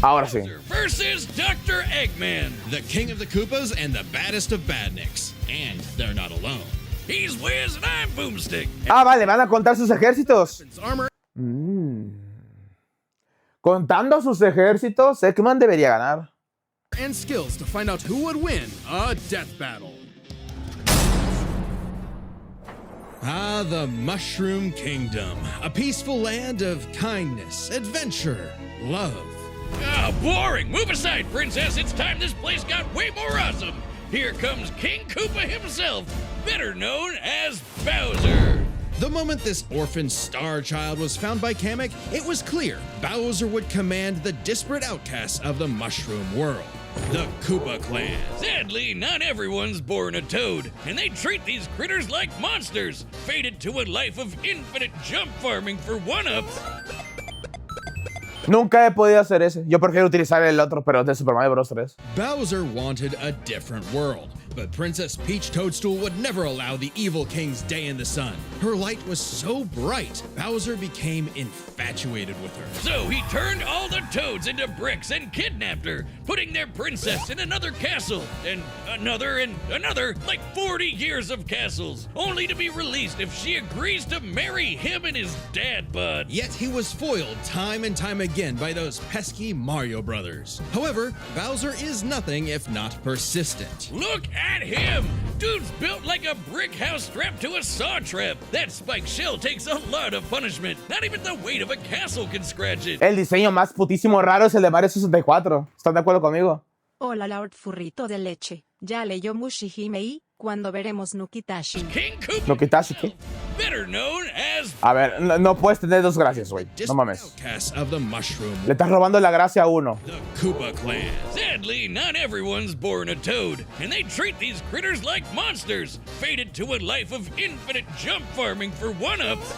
Ahora sí. Versus Dr. Eggman, the king of the Koopas and the baddest of badniks. And they're not alone. He's Wiz and I'm Boomstick. Ah, vale, van a contar sus ejércitos. Contando sus ejércitos, Eggman debería ganar. And skills to find out who would win a death battle. Ah, the Mushroom Kingdom. A peaceful land of kindness, adventure, love. Ah, boring! Move aside, princess. It's time this place got way more awesome. Here comes King Koopa himself, better known as Bowser. The moment this orphan star child was found by Kamek, it was clear Bowser would command the disparate outcasts of the Mushroom world. The Koopa Clan. Sadly, not everyone's born a toad, and they treat these critters like monsters, fated to a life of infinite jump farming for one-ups. Nunca he podido hacer ese. Yo prefiero utilizar el otro, pero de Super Mario Bros. 3. Bowser wanted a different world, but Princess Peach Toadstool would never allow the evil king's day in the sun. Her light was so bright, Bowser became infatuated with her. So he turned all the toads into bricks and kidnapped her, putting their princess in another castle, and another, like 40 years of castles, only to be released if she agrees to marry him and his dad bod. Yet he was foiled time and time again by those pesky Mario brothers. However, Bowser is nothing if not persistent. Look at him! Dude's built like a brick house strapped to a saw trap. That spiked shell takes a lot of punishment. Not even the weight of a castle can scratch it. El diseño más putísimo raro es el de Mario 64. ¿Están de acuerdo conmigo? Hola Lord Furrito de leche. Ya leyó Mushihime-i. Cuando veremos Nukitashi. King Koopa ¿Nukitashi qué? better known as A ver, no puedes tener dos gracias, güey. No mames. outcasts of the mushroom. Le estás robando la gracia a uno. The Koopa Clan. Sadly, not everyone's born a toad, and they treat these critters like monsters, fated to a life of infinite jump farming for one-ups.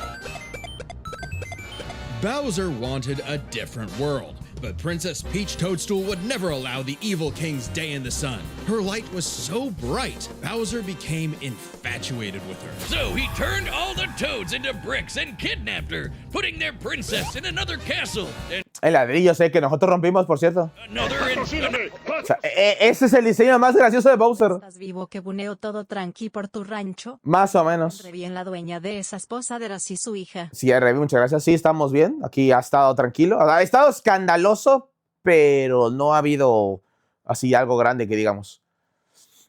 Bowser wanted a different world, but Princess Peach Toadstool would never allow the evil king's day in the sun. Her light was so bright, Bowser became infatuated with her. So he turned all the toads into bricks and kidnapped her, putting their princess in another castle. And El ladrillo, sé que nosotros rompimos, por cierto. O sea, ese es el diseño más gracioso de Bowser. ¿Estás vivo que buneo todo tranqui por tu rancho? Más o menos. Re bien la dueña de esa esposaderas y su hija. Sí, Revi, muchas gracias. Sí, estamos bien. Aquí ha estado tranquilo. Ha estado escandaloso, pero no ha habido así algo grande que digamos.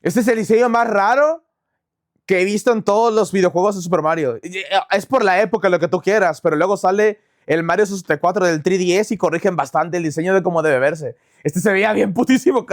Este es el diseño más raro que he visto en todos los videojuegos de Super Mario. Es por la época, lo que tú quieras, pero luego sale el Mario 64 del 3DS y corrigen bastante el diseño de cómo debe verse. Este se veía bien putísimo.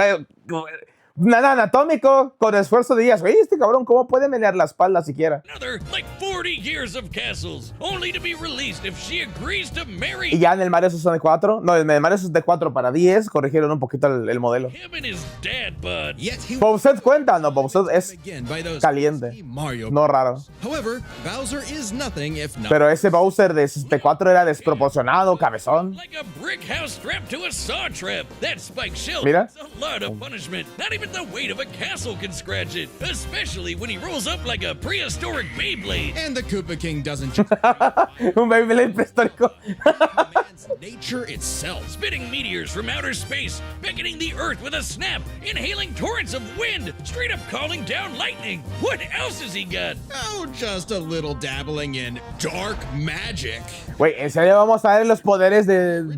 Nada anatómico, con esfuerzo de días. Oye, este cabrón, ¿cómo puede menear la espalda siquiera? another, like 40 years of castles, only to be released if she agrees to marry Y ya en el Mario 64, no, en el Mario 64 para 10 corrigieron un poquito el modelo. him and his dad bod. Yet he Bowser cuenta, no, Bowser es again by those caliente, Mario. no raro. However, Bowser is nothing if not Pero ese Bowser de 64 era desproporcionado, cabezón. like a brick house strapped to a saw trap. That spiked shell Mira. is a lot of punishment. Not even the weight of a castle can scratch it, especially when he rolls up like a prehistoric Beyblade. And the Koopa King doesn't just Un Beyblade prehistórico. commands nature itself, spitting meteors from outer space, beckoning the earth with a snap, inhaling torrents of wind, straight up calling down lightning. What else has he got? Oh, just a little dabbling in dark magic. Güey, ¿en serio vamos a ver los poderes del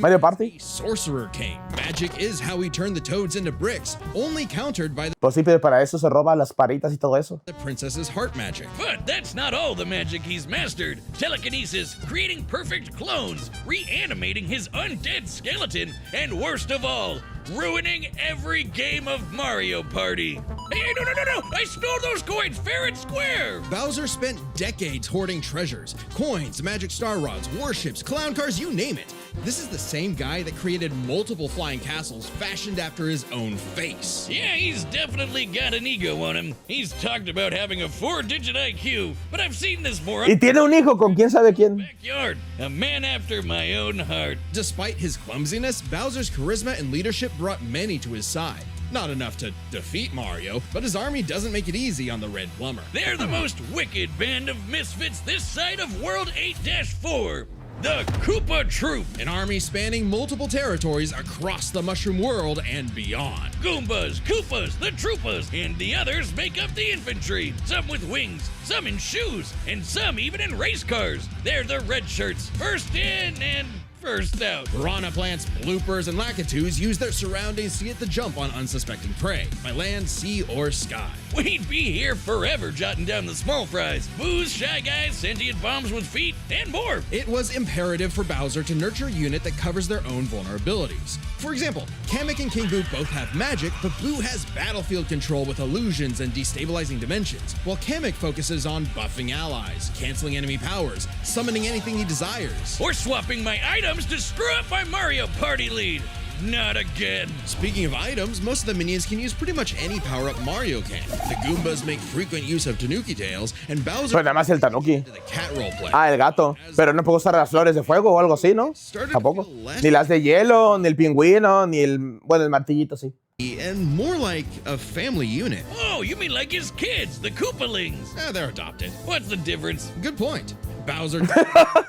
Mario Party? Sorcerer King. Magic is how he turned the toads into bricks, only countered by Pues sí, pero para eso se roba las paritas y todo eso. the princess's heart magic. But that's not all the magic he's mastered. Telekinesis, creating perfect clones, reanimating his undead skeleton, and worst of all, ruining every game of Mario Party. Hey, no! I stole those coins fair and square! Bowser spent decades hoarding treasures, coins, magic star rods, warships, clown cars, you name it. This is the same guy that created multiple flying castles fashioned after his own face. Yeah, he's definitely got an ego on him. He's talked about having a 4-digit IQ, but I've seen this more Y tiene un hijo con quién sabe quién. backyard. A man after my own heart. Despite his clumsiness, Bowser's charisma and leadership brought many to his side. Not enough to defeat Mario, but his army doesn't make it easy on the Red Plumber. They're the most wicked band of misfits this side of World 8-4. The Koopa Troop, an army spanning multiple territories across the mushroom world and beyond. Goombas, Koopas, the Troopas, and the others make up the infantry. Some with wings, some in shoes, and some even in race cars. They're the red shirts, first in and first out. Piranha plants, bloopers, and lakitus use their surroundings to get the jump on unsuspecting prey, by land, sea, or sky. We'd be here forever jotting down the small fries, booze, shy guys, sentient bombs with feet, and more. It was imperative for Bowser to nurture a unit that covers their own vulnerabilities. For example, Kamek and King Boo both have magic, but Boo has battlefield control with illusions and destabilizing dimensions, while Kamek focuses on buffing allies, canceling enemy powers, summoning anything he desires, or swapping my items to screw up my Mario Party lead. Not again. Speaking of items, most of the minions can use pretty much any power-up Mario can. The Goombas make frequent use of Tanuki tails, and Bowser Pues nada más el Tanuki. the cat roleplay. Ah, el gato. Pero no puedo usar las flores de fuego o algo así, ¿no? Tampoco. Ni las de hielo, ni el pingüino, ni el... Bueno, el martillito, sí. And more like a family unit. Oh, you mean like his kids, the Koopalings? They're adopted. What's the difference? Good point. Bowser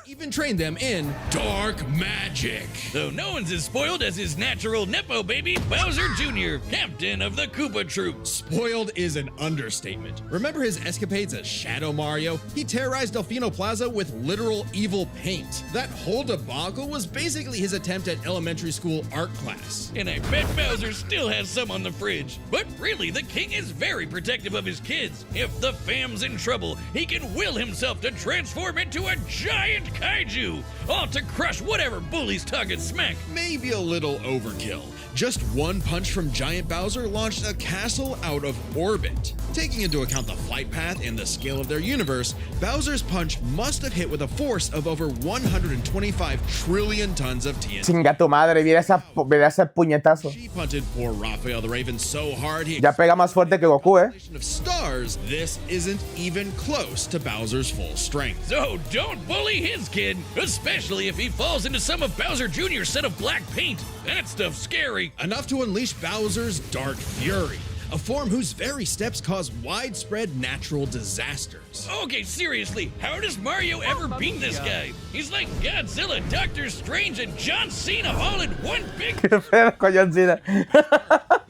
even trained them in dark magic. Though no one's as spoiled as his natural Nepo baby, Bowser Jr., captain of the Koopa Troop. Spoiled is an understatement. Remember his escapades as Shadow Mario? He terrorized Delfino Plaza with literal evil paint. That whole debacle was basically his attempt at elementary school art class. And I bet Bowser still has some on the fridge. But really, the king is very protective of his kids. If the fam's in trouble, he can will himself to transform into a giant kaiju, all to crush whatever bully's tongue smack. Maybe a little overkill. Just one punch from Giant Bowser launched a castle out of orbit. Taking into account the flight path and the scale of their universe, Bowser's punch must have hit with a force of over 125 trillion tons of TNT. Chinga tu madre, mira ese puñetazo. She punted poor Raphael the Raven so hard he Ya pega más fuerte que Goku, of stars. This isn't even close to Bowser's full strength. So don't bully his kid, especially if he falls into some of Bowser Jr.'s set of black paint. That stuff's scary. Enough to unleash Bowser's Dark Fury, a form whose very steps cause widespread natural disasters. Okay, seriously, how does Mario ever beat this guy? He's like Godzilla, Doctor Strange, and John Cena all in one big...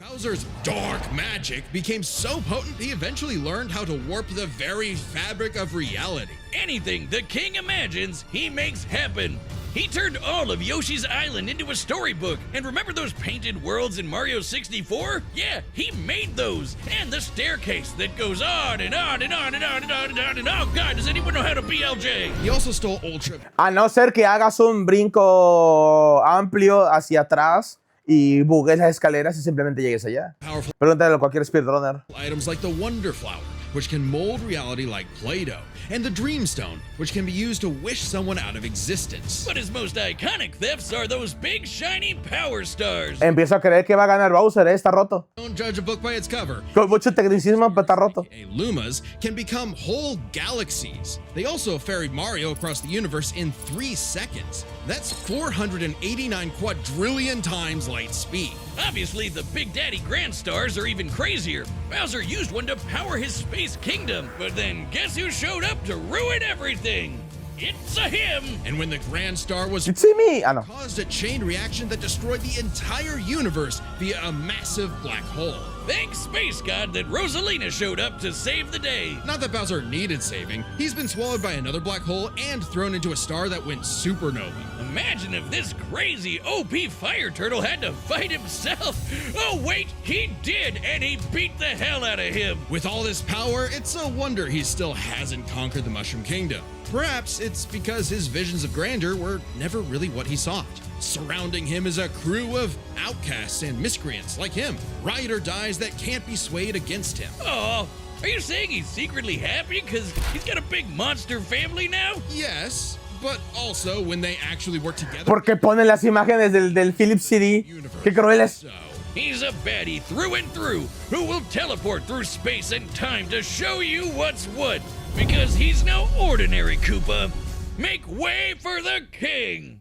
Bowser's dark magic became so potent he eventually learned how to warp the very fabric of reality. Anything the king imagines, he makes happen. He turned all of Yoshi's Island into a storybook. And remember those painted worlds in Mario 64? Yeah, he made those. And the staircase that goes on and on and on and on and on and on and on. Oh God, does anyone know how to BLJ? He also stole Ultra. A no ser que hagas un brinco amplio hacia atrás y bugues las escaleras y simplemente llegues allá. Pregúntale a cualquier speedrunner. Items like the Wonder Flower, which can mold reality like Play-Doh, and the Dreamstone, which can be used to wish someone out of existence. But his most iconic thefts are those big shiny power stars. Empiezo a creer que va a ganar Bowser, está roto. Don't judge a book by its cover. Con mucho tecnicismo, pero está roto. Lumas can become whole galaxies. They also ferried Mario across the universe in 3 seconds. That's 489 quadrillion times light speed. Obviously, the Big Daddy Grand Stars are even crazier. Bowser used one to power his space kingdom, but then guess who showed up to ruin everything? It's a him! And when the Grand Star was caused a chain reaction that destroyed the entire universe via a massive black hole. Thanks, Space God, that Rosalina showed up to save the day. Not that Bowser needed saving. He's been swallowed by another black hole and thrown into a star that went supernova. Imagine if this crazy OP fire turtle had to fight himself. Oh wait, he did, and he beat the hell out of him. With all this power, it's a wonder he still hasn't conquered the Mushroom Kingdom. Perhaps it's because his visions of grandeur were never really what he sought. Surrounding him is a crew of outcasts and miscreants like him, ride or dies that can't be swayed against him. Oh, are you saying he's secretly happy because he's got a big monster family now? Yes, but also when they actually work together. Porque ponen las imágenes del Philips CD. Qué crueles. So, he's a baddie through and through who will teleport through space and time to show you what's what. Because he's no ordinary Koopa. Make way for the king!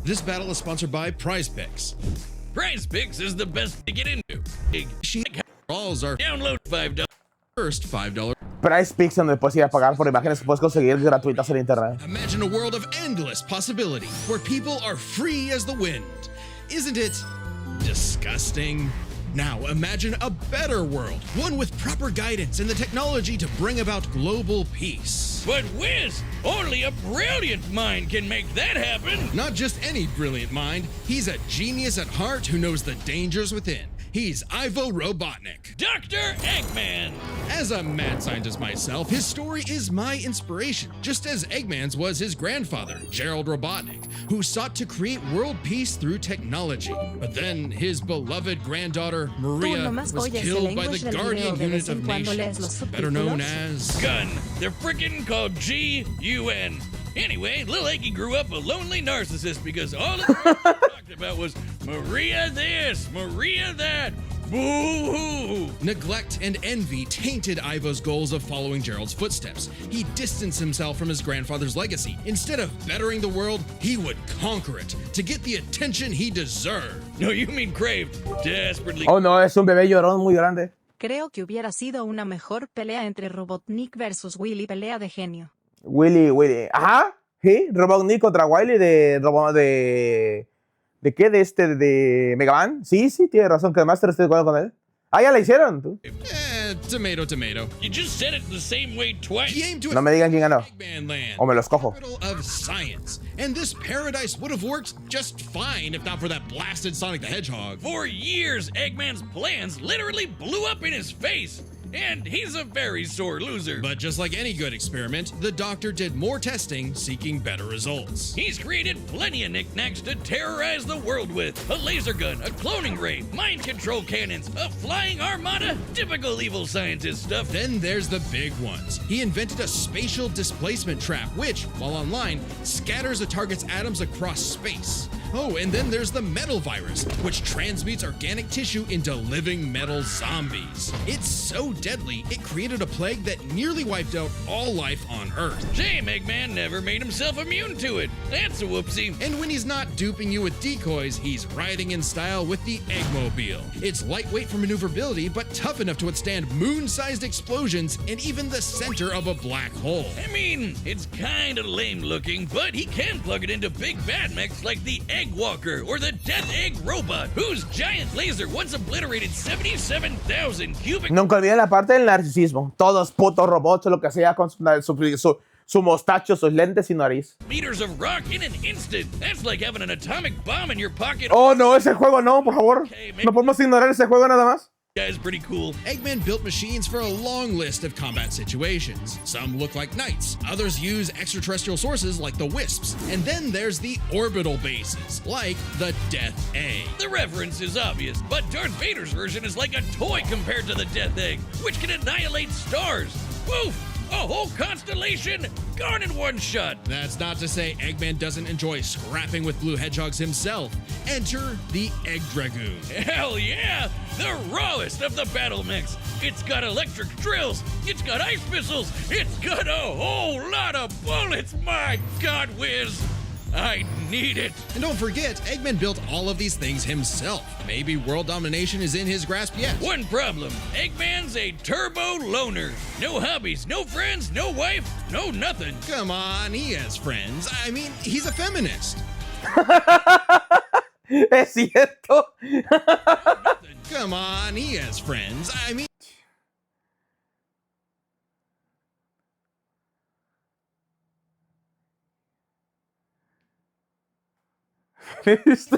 This battle is sponsored by Prize Picks. Prize Picks is the best to get into. Big sheet balls are download $5. First $5. Price Picks, donde puedes ir a pagar por imágenes que puedes conseguir gratuitas en internet. Imagine a world of endless possibility, where people are free as the wind. Isn't it disgusting? Now imagine a better world, one with proper guidance and the technology to bring about global peace. But Wiz, only a brilliant mind can make that happen. Not just any brilliant mind, he's a genius at heart who knows the dangers within. He's Ivo Robotnik. Dr. Eggman. As a mad scientist myself, his story is my inspiration, just as Eggman's was his grandfather, Gerald Robotnik, who sought to create world peace through technology. But then his beloved granddaughter, Maria, was killed by the Guardian Unit of Nations, better known as... Gun. They're frickin' called G-U-N. Anyway, Lil Eggy grew up a lonely narcissist because all he talked about was Maria this, Maria that. Boo-hoo! Neglect and envy tainted Ivo's goals of following Gerald's footsteps. He distanced himself from his grandfather's legacy. Instead of bettering the world, he would conquer it to get the attention he deserved. No, you mean craved. Desperately. Oh no, es un bebé llorón muy grande. Creo que hubiera sido una mejor pelea entre Robotnik versus Willy, pelea de genio. Willy. Ajá, sí, Robotnik contra Wiley ¿De qué? ¿De Mega Man? Sí, tiene razón, que además te estoy de acuerdo con él. Ah, ya la hicieron, tú. Tomato. You just said it the same way twice. He aimed to No me digan quién ganó. Eggman Land, O me los cojo. capital of science. And this paradise would have worked just fine if not for that blasted Sonic the Hedgehog. For years, Eggman's plans literally blew up in his face. And he's a very sore loser. But just like any good experiment, the doctor did more testing, seeking better results. He's created plenty of knickknacks to terrorize the world with. A laser gun, a cloning ray, mind control cannons, a flying armada, typical evil scientist stuff. Then there's the big ones. He invented a spatial displacement trap, which, while online, scatters a target's atoms across space. Oh, and then there's the metal virus, which transmutes organic tissue into living metal zombies. It's so deadly, it created a plague that nearly wiped out all life on Earth. Shame Eggman never made himself immune to it. That's a whoopsie. And when he's not duping you with decoys, he's riding in style with the Eggmobile. It's lightweight for maneuverability, but tough enough to withstand moon-sized explosions and even the center of a black hole. I mean, it's kinda lame looking, but he can plug it into big bad mechs like the Egg Walker or the Death Egg Robot, whose giant laser once obliterated 77,000 cubic... Nunca olviden la parte del narcisismo. Todos putos robots, lo que sea, con su mostacho, sus lentes y nariz. meters of rock in an instant. That's like having an atomic bomb in your pocket. Oh, no, ese juego no, por favor. ¿No podemos ignorar ese juego nada más? Guy's pretty cool. Eggman built machines for a long list of combat situations. Some look like knights, others use extraterrestrial sources like the Wisps, and then there's the orbital bases, like the Death Egg. The reference is obvious, but Darth Vader's version is like a toy compared to the Death Egg, which can annihilate stars. Woof! A whole constellation gone in one shot. That's not to say Eggman doesn't enjoy scrapping with blue hedgehogs himself. Enter the Egg Dragoon. Hell yeah! The rawest of the battle mechs. It's got electric drills. It's got ice missiles. It's got a whole lot of bullets. My God, Wiz. I need it. And don't forget, Eggman built all of these things himself. Maybe world domination is in his grasp yet. One problem. Eggman's a turbo loner. No hobbies, no friends, no wife, no nothing. Come on, he has friends. I mean, he's a feminist. Es cierto. Come on, he has friends. I mean... feminist.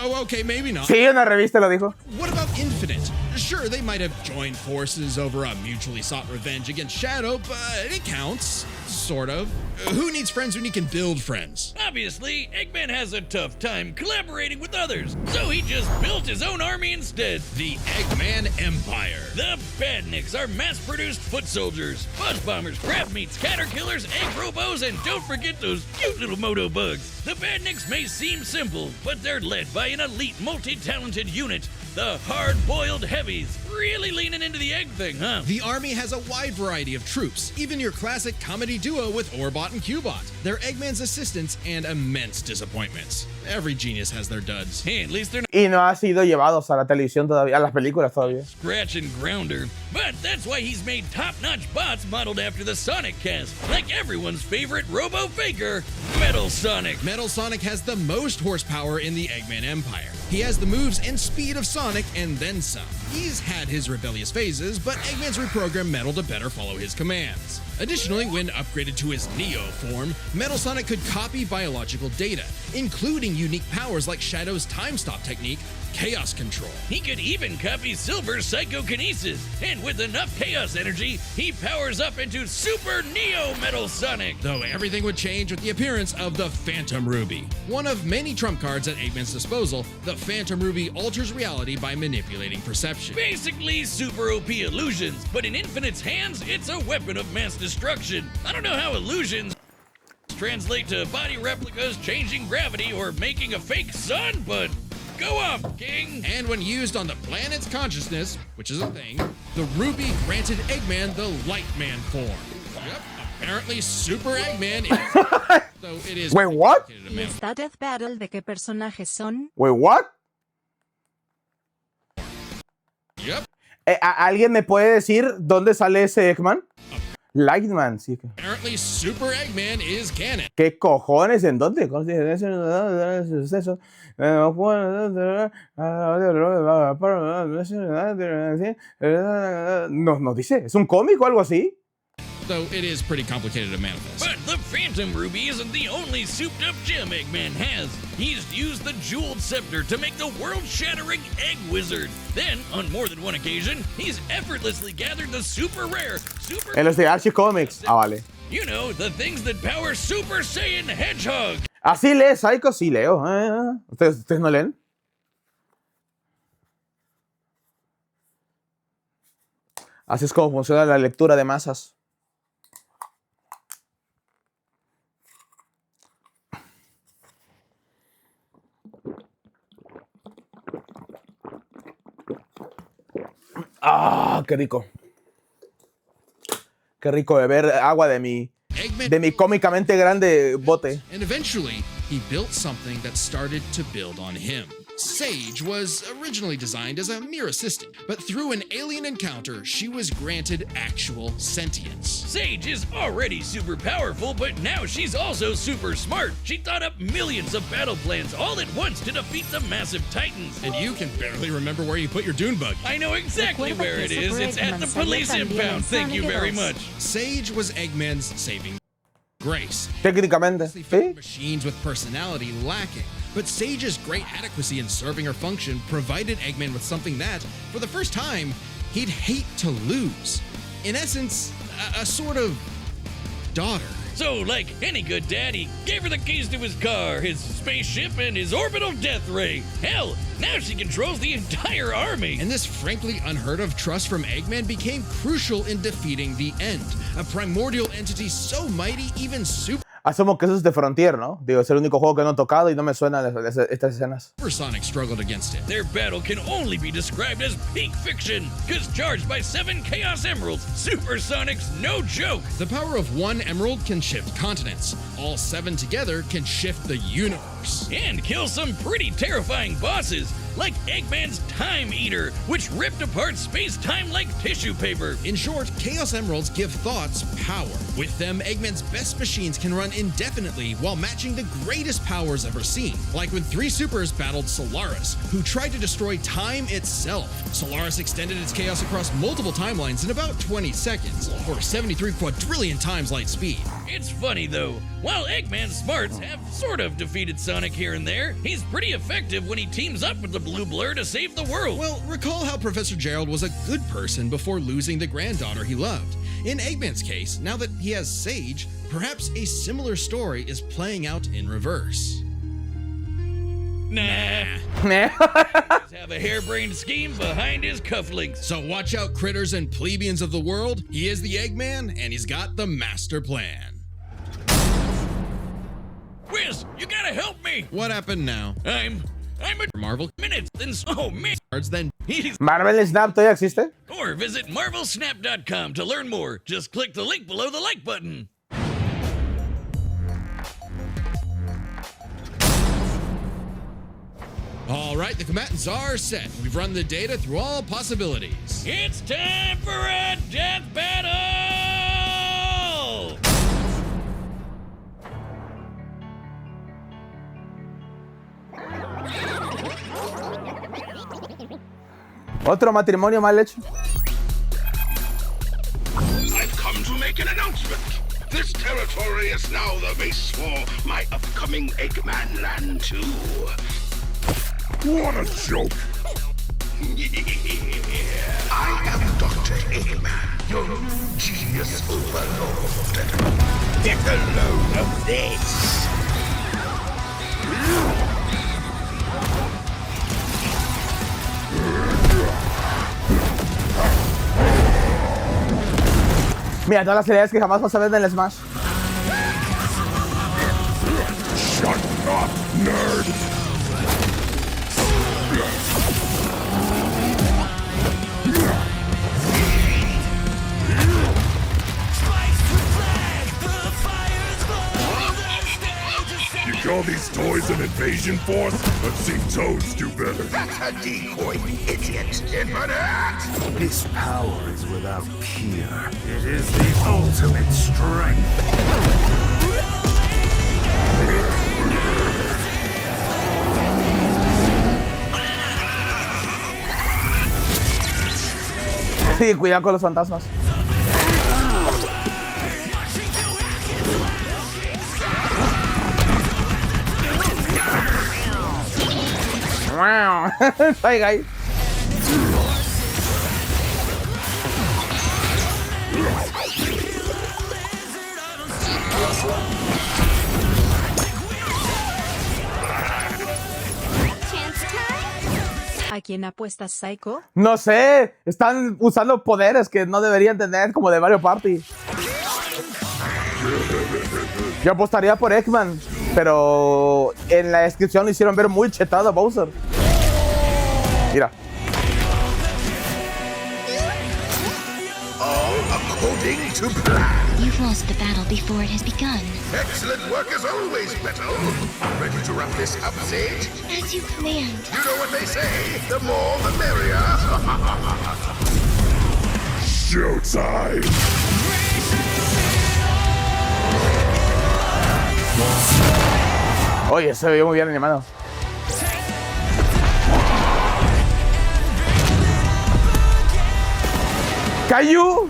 Oh, okay, maybe not. Sí, una revista lo dijo. What about Infinite? Sure, they might have joined forces over a mutually sought revenge against Shadow, but it counts. Sort of. Who needs friends when you can build friends? Obviously, Eggman has a tough time collaborating with others, so he just built his own army instead. The Eggman Empire. The Badniks are mass-produced foot soldiers, buzz bombers, crab meats, caterkillers, egg robos, and don't forget those cute little moto bugs. The Badniks may seem simple, but they're led by an elite, multi-talented unit. The hard-boiled heavies. Really leaning into the egg thing, huh? The Army has a wide variety of troops, even your classic comedy duo with Orbot and Cubot. They're Eggman's assistants and immense disappointments. Every genius has their duds. Hey, at least they're not Y no ha sido llevados a la televisión todavía, a las películas todavía. Scratch and Grounder. But that's why he's made top-notch bots modeled after the Sonic cast. Like everyone's favorite robo-faker, Metal Sonic. Metal Sonic has the most horsepower in the Eggman Empire. He has the moves and speed of Sonic and then some. He's had his rebellious phases, but Eggman's reprogrammed Metal to better follow his commands. Additionally, when upgraded to his Neo form, Metal Sonic could copy biological data, including unique powers like Shadow's time stop technique, Chaos Control. He could even copy Silver's psychokinesis, and with enough chaos energy, he powers up into Super Neo Metal Sonic. Though everything would change with the appearance of the Phantom Ruby. One of many trump cards at Eggman's disposal, the Phantom Ruby alters reality by manipulating perception. Basically super OP illusions, but in Infinite's hands, it's a weapon of mass destruction. I don't know how illusions translate to body replicas, changing gravity, or making a fake sun, but go up, King! And when used on the planet's consciousness, which is a thing, the Ruby granted Eggman the Lightman form. Yep, apparently Super Eggman is... though it is... Wait, what? ¿Y esta Death Battle de qué personajes son? Wait, what? Yep. ¿Alguien me puede decir dónde sale ese Eggman? Lightman, sí. Apparently Super Eggman is canon. ¿Qué cojones? ¿En dónde? No dice. ¿Es un cómic o algo así? Though it is pretty complicated to manifest. But the Phantom Ruby isn't the only souped-up gem Eggman has. He's used the Jeweled Scepter to make the world-shattering Egg Wizard. Then, on more than one occasion, he's effortlessly gathered the super rare, super... En los de Archie Comics. Ah, vale. You know, the things that power Super Saiyan Hedgehog. ¿Así lees, Saico? Sí, leo. ¿Ustedes no leen? Así es como funciona la lectura de masas. ¡Ah, qué rico! Qué rico beber agua de mi cómicamente grande bote. And eventually, he built something that started to build on him. Sage was originally designed as a mere assistant, but through an alien encounter, she was granted actual sentience. Sage is already super powerful, but now she's also super smart. She thought up millions of battle plans all at once to defeat the massive titans. And you can barely remember where you put your dune bug. I know exactly where it is. It's at the police impound. Thank you very much. Sage was Eggman's saving grace. Técnicamente, ¿sí? Machines with personality lacking. But Sage's great adequacy in serving her function provided Eggman with something that, for the first time, he'd hate to lose. In essence, a sort of daughter. So, like any good dad, he gave her the keys to his car, his spaceship, and his orbital death ray. Hell, now she controls the entire army. And this frankly unheard of trust from Eggman became crucial in defeating the End, a primordial entity so mighty even super... Asumo que eso es de Frontier, ¿no? Digo, es el único juego que no he tocado y no me suenan estas escenas. Sonic struggled against it. Their battle can only be described as peak fiction, because charged by 7 Chaos Emeralds, Super Sonic's no joke. The power of one emerald can shift continents. All 7 together can shift the universe. And kill some pretty terrifying bosses, like Eggman's Time Eater, which ripped apart space-time like tissue paper. In short, Chaos Emeralds give thoughts power. With them, Eggman's best machines can run indefinitely while matching the greatest powers ever seen. Like when 3 supers battled Solaris, who tried to destroy time itself. Solaris extended its chaos across multiple timelines in about 20 seconds, or 73 quadrillion times light speed. It's funny though, while Eggman's smarts have sort of defeated Sonic here and there, he's pretty effective when he teams up with the Blue Blur to save the world. Well, recall how Professor Gerald was a good person before losing the granddaughter he loved. In Eggman's case, now that he has Sage, perhaps a similar story is playing out in reverse. Nah. Just have a harebrained scheme behind his cufflinks. So watch out, critters and plebeians of the world. He is the Eggman, and he's got the master plan. Whiz, you gotta help me. What happened now? I'm I'm a Marvel minutes and oh man. Then ¿Marvel Snap todavía existe? Or visit marvelsnap.com to learn more. Just click the link below the like button. all right, the combatants are set. We've run the data through all possibilities. It's time for a death battle! Otro matrimonio mal hecho. I've come to make an announcement. This territory is now the base for my upcoming Eggman Land 2. What a joke! I am Dr. Eggman, your genius overlord. Get a load of this! Mira, todas las habilidades que jamás vas a ver en el Smash. Shut up, nerd! You call these toys an invasion force? Let's see Toads do better. That's a decoy, idiot! Infinite! This power is without peer. It is the ultimate strength. Sí, cuidado con los fantasmas. Wow. Bye, guys. ¿A quién apuestas, Saico? No sé, están usando poderes que no deberían tener, como de Mario Party. Yo apostaría por Eggman, pero en la descripción lo hicieron ver muy chetado a Bowser. Mira. All according to plan. You've lost the battle before it has begun. Excellent work as always, Metal. Ready to wrap this up, Sage? As you command. You know what they say, the more the merrier. Showtime! Oye, se ve muy bien animado. ¡Caillou!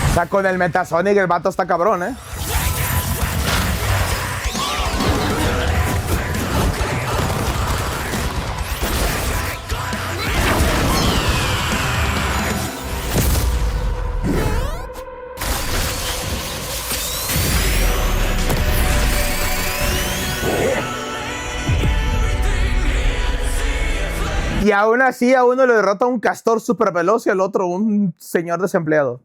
O sea, con el Metasonic el vato está cabrón, ¿eh? Y aún así a uno le derrota un castor súper veloz y al otro un señor desempleado.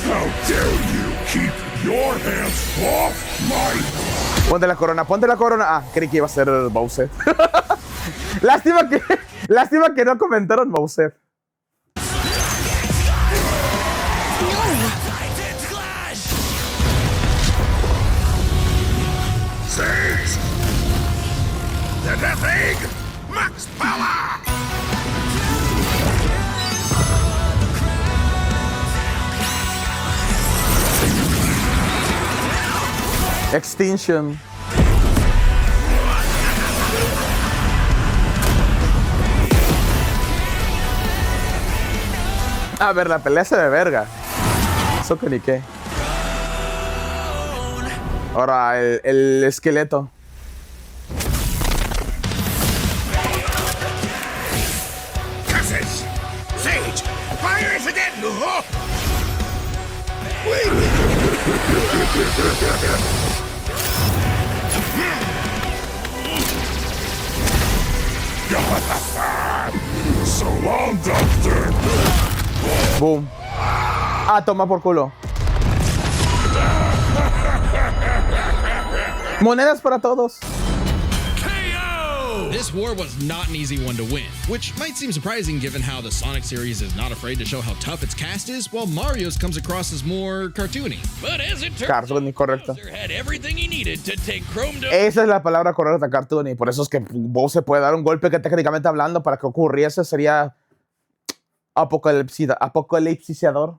How dare you keep your hands off my... Ponte la corona, ponte la corona. Ah, creí que iba a ser Bowser. Lástima que no comentaron Bowser. Sage! The Death Egg! Max power! Extinction. A ver, la pelea se ve verga. Eso que ni qué. Ahora, el esqueleto. Curses! Sage! Fire it again! Oh. Wait! So long, Doctor. Boom. Ah, toma por culo. Monedas para todos. This war was not an easy one to win, which might seem surprising given how the Sonic series is not afraid to show how tough its cast is, while Mario's comes across as more cartoony. But as it turns out, Cartoony, correcto. Bowser had everything he needed to take Chrome to... Esa es la palabra correcta, cartoony. Por eso es que Bowser puede dar un golpe que técnicamente hablando para que ocurriese sería apocalipsiador.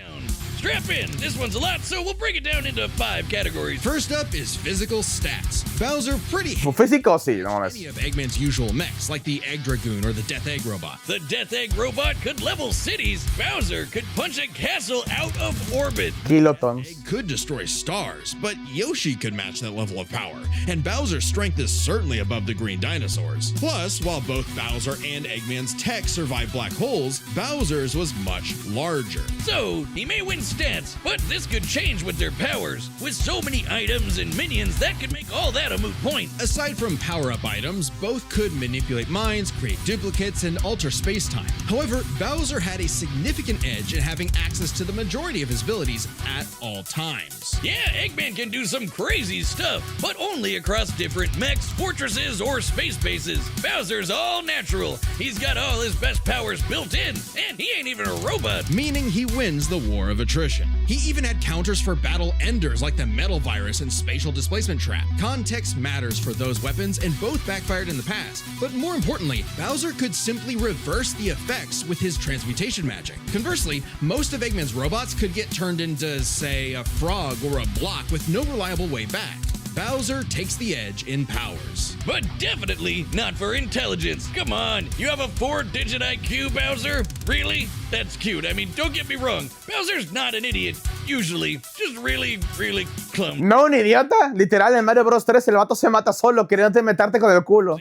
Strap in. This one's a lot, so we'll break it down into 5 categories. First up is physical stats. Bowser pretty Físico, sí, no mames. many of Eggman's usual mechs, like the Egg Dragoon or the Death Egg Robot. The Death Egg robot could level cities. Bowser could punch a castle out of orbit. Kilotons. Egg could destroy stars, but Yoshi could match that level of power, and Bowser's strength is certainly above the green dinosaurs. Plus, while both Bowser and Eggman's tech survived black holes, Bowser's was much larger. So, he may win stats, but this could change with their powers. With so many items and minions, that could make all that a moot point. Aside from power-up items, both could manipulate minds, create duplicates, and alter space-time. However, Bowser had a significant edge in having access to the majority of his abilities at all times. Yeah, Eggman can do some crazy stuff, but only across different mechs, fortresses, or space bases. Bowser's all natural. He's got all his best powers built in, and he ain't even a robot. Meaning he wins the war of attrition. He even had counters for battle enders like the Metal Virus and Spatial Displacement Trap. Context matters for those weapons, and both backfired in the past. But more importantly, Bowser could simply reverse the effects with his transmutation magic. Conversely, most of Eggman's robots could get turned into, say, a frog or a block with no reliable way back. Bowser takes the edge in powers. But definitely not for intelligence. Come on, you have a 4-digit IQ, Bowser? Really? That's cute. I mean, don't get me wrong. Bowser's not an idiot, usually. Just really, really clumsy. No, un idiota. Literal, en Mario Bros 3 el vato se mata solo queriéndote meterte con el culo.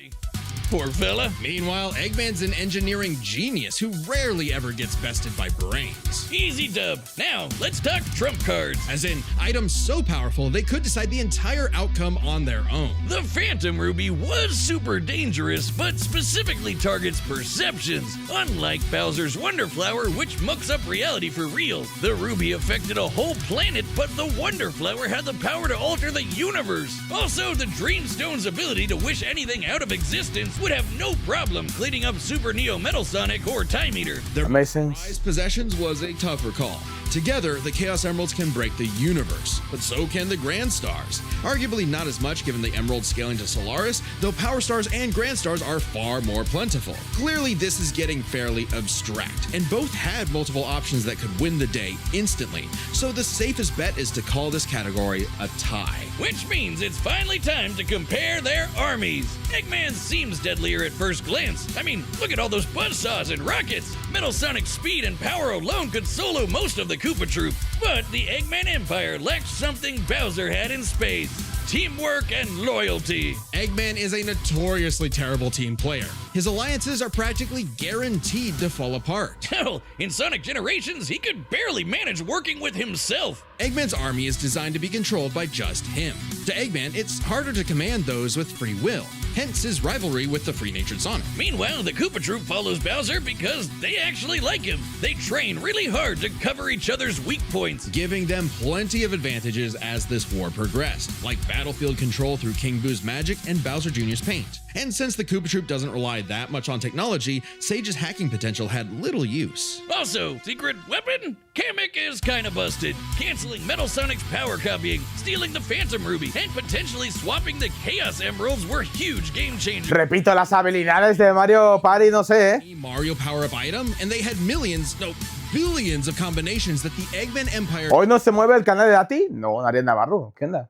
Poor fella. Meanwhile, Eggman's an engineering genius who rarely ever gets bested by brains. Easy dub. Now, let's talk trump cards. As in, items so powerful they could decide the entire outcome on their own. The Phantom Ruby was super dangerous, but specifically targets perceptions. Unlike Bowser's Wonder Flower, which mucks up reality for real. The Ruby affected a whole planet, but the Wonder Flower had the power to alter the universe. Also, the Dreamstone's ability to wish anything out of existence would have no problem cleaning up Super Neo Metal Sonic or Time Eater. Their Amazing. prized possessions was a tougher call. Together, the Chaos Emeralds can break the universe, but so can the Grand Stars. Arguably not as much given the Emerald scaling to Solaris, though Power Stars and Grand Stars are far more plentiful. Clearly, this is getting fairly abstract, and both had multiple options that could win the day instantly, so the safest bet is to call this category a tie. Which means it's finally time to compare their armies. Eggman seems deadlier at first glance. I mean, look at all those buzzsaws and rockets. Metal Sonic's speed and power alone could solo most of the Koopa Troop. But the Eggman Empire lacked something Bowser had in spades: teamwork and loyalty. Eggman is a notoriously terrible team player. His alliances are practically guaranteed to fall apart. Hell, in Sonic Generations, he could barely manage working with himself. Eggman's army is designed to be controlled by just him. To Eggman, it's harder to command those with free will, hence his rivalry with the free-natured Sonic. Meanwhile, the Koopa Troop follows Bowser because they actually like him. They train really hard to cover each other's weak points, Giving them plenty of advantages as this war progressed, like battlefield control through King Boo's magic and Bowser Jr.'s paint. And since the Koopa Troop doesn't rely that much on technology, Sage's hacking potential had little use. Also, secret weapon? Kamek is kinda busted, canceling Metal Sonic's power copying, stealing the Phantom Ruby, and potentially swapping the Chaos Emeralds were huge game changers. Repito, las habilidades de Mario Party, no sé, A Mario power-up item, and they had billions of combinations that the Eggman Empire ¿Hoy no se mueve el canal de Dati? No, Ariel Navarro. ¿Qué onda?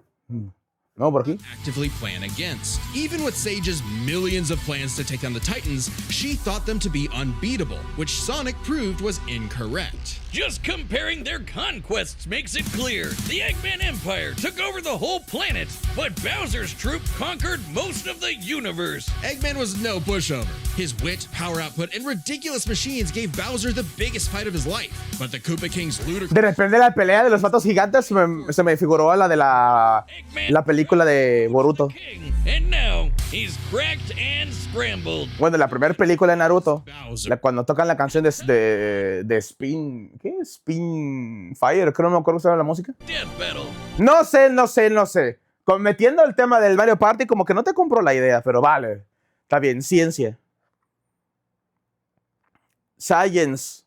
No, por aquí. actively plan against. Even with Sage's millions of plans to take down the Titans, she thought them to be unbeatable, which Sonic proved was incorrect. Just comparing their conquests makes it clear. The Eggman Empire took over the whole planet, but Bowser's troop conquered most of the universe. Eggman was no pushover. His wit, power output, and ridiculous machines gave Bowser the biggest fight of his life. But the Koopa King's ludicrous De repente la pelea de los patos gigantes se me figuró a la de la película de Boruto. King. And now, He's cracked and scrambled. Bueno, la primera película de Naruto, Bowser. cuando tocan la canción de Spin... ¿Qué? Spin Fire, creo, no me acuerdo cómo se llama la música. Death battle. No sé. Metiendo el tema del Mario Party, como que no te compro la idea, pero vale. Está bien, ciencia. Science.